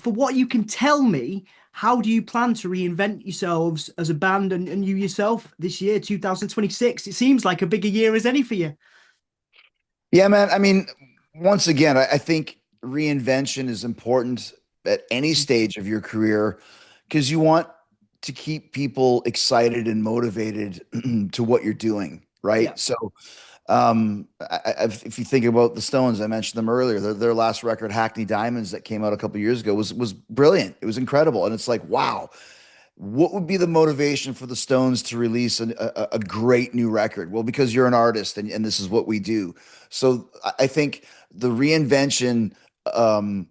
For what you can tell me, how do you plan to reinvent yourselves as a band and you yourself this year, 2026? It seems like a bigger year as any for you. Yeah, man. I mean, once again, I think reinvention is important at any stage of your career because you want to keep people excited and motivated to what you're doing, Yeah. right? So, if you think about the Stones, I mentioned them earlier. Their last record, Hackney Diamonds, that came out a couple years ago, was brilliant. It was incredible, and it's like, wow, what would be the motivation for the Stones to release a great new record? Well, because you're an artist and this is what we do. So I think the reinvention, um,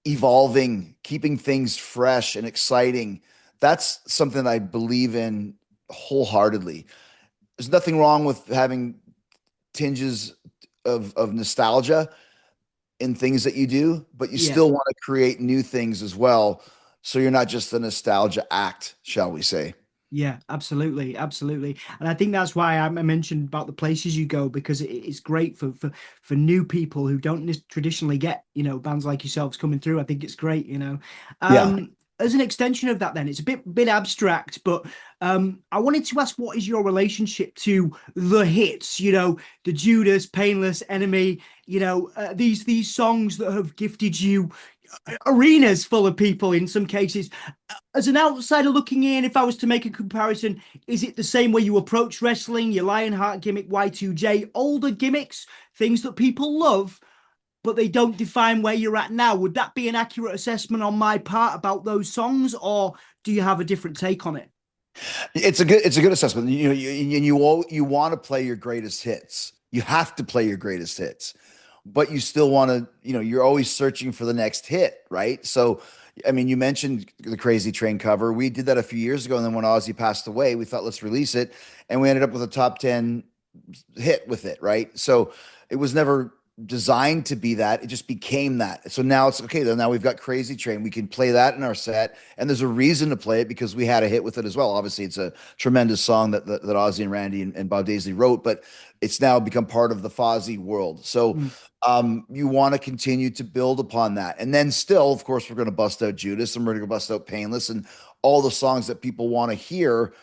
evolving, keeping things fresh and exciting, that's something I believe in wholeheartedly. There's nothing wrong with having tinges of nostalgia in things that you do, but you Yeah. still want to create new things as well. So you're not just a nostalgia act, shall we say. Yeah, absolutely, absolutely, and I think that's why I mentioned about the places you go because it's great for new people who don't traditionally get bands like yourselves coming through. I think it's great. Yeah. As an extension of that, then it's a bit abstract, but I wanted to ask, what is your relationship to the hits? The Judas, Painless, Enemy. These songs that have gifted you arenas full of people in some cases. As an outsider looking in, if I was to make a comparison, is it the same way you approach wrestling, your Lionheart gimmick, Y2J, older gimmicks, things that people love, but they don't define where you're at now? Would that be an accurate assessment on my part about those songs, or do you have a different take on it? It's a good assessment. You want to play your greatest hits. You have to play your greatest hits, but you still want to, you're always searching for the next hit, right? So, I mean, you mentioned the Crazy Train cover. We did that a few years ago, and then when Ozzy passed away, we thought let's release it, and we ended up with a top 10 hit with it, right? So it was never designed to be that. It just became that. So now it's okay. Then now we've got Crazy Train. We can play that in our set, and there's a reason to play it because we had a hit with it as well. Obviously, it's a tremendous song that Ozzy and Randy and Bob Daisley wrote, but it's now become part of the Fozzy world. So Mm. you want to continue to build upon that, and then still, of course, we're going to bust out Judas, and we're going to bust out Painless, and all the songs that people want to hear,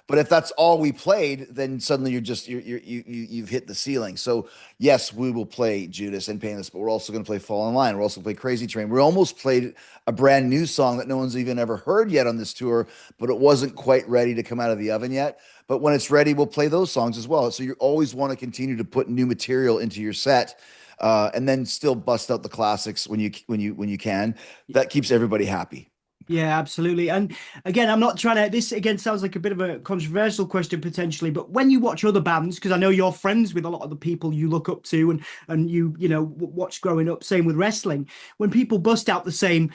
but if that's all we played, then suddenly you've hit the ceiling. So yes, we will play Judas and Painless, but we're also going to play Fall in Line. We're also going to play Crazy Train. We almost played a brand new song that no one's even ever heard yet on this tour, but it wasn't quite ready to come out of the oven yet. But when it's ready, we'll play those songs as well. So you always want to continue to put new material into your set, and then still bust out the classics when you can. That keeps everybody happy. Yeah, absolutely. And again, I'm not trying to, this again sounds like a bit of a controversial question potentially, but when you watch other bands, because I know you're friends with a lot of the people you look up to and watch growing up, same with wrestling, when people bust out the same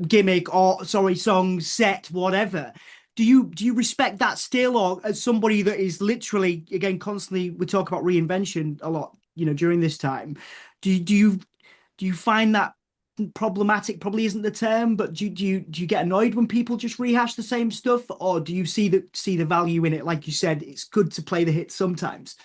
gimmick or sorry, song, set, whatever, do you respect that still, or as somebody that is literally, again, constantly, we talk about reinvention a lot, during this time, do you find that problematic? Probably isn't the term, but do you get annoyed when people just rehash the same stuff, or do you see the value in it? Like you said, it's good to play the hits sometimes.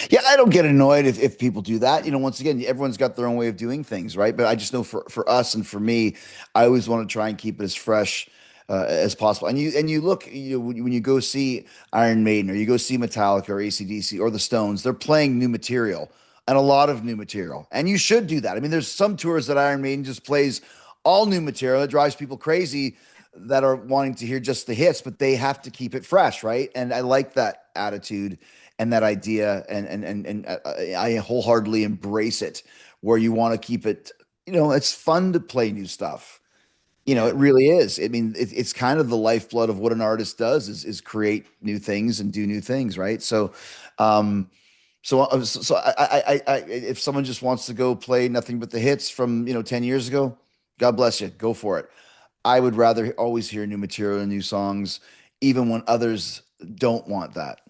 Yeah, I don't get annoyed if people do that. Once again, everyone's got their own way of doing things, right? But I just know for us and for me, I always want to try and keep it as fresh as possible. And you look, when you go see Iron Maiden or you go see Metallica or AC/DC or the Stones, they're playing new material and a lot of new material. And you should do that. I mean, there's some tours that Iron Maiden just plays all new material. It drives people crazy that are wanting to hear just the hits, but they have to keep it fresh, right? And I like that attitude and that idea, and I wholeheartedly embrace it. Where you want to keep it, it's fun to play new stuff. Yeah. It really is. I mean, it's kind of the lifeblood of what an artist does is create new things and do new things, right? Um, so if someone just wants to go play nothing but the hits from 10 years ago, God bless you, go for it. I would rather always hear new material and new songs, even when others don't want that.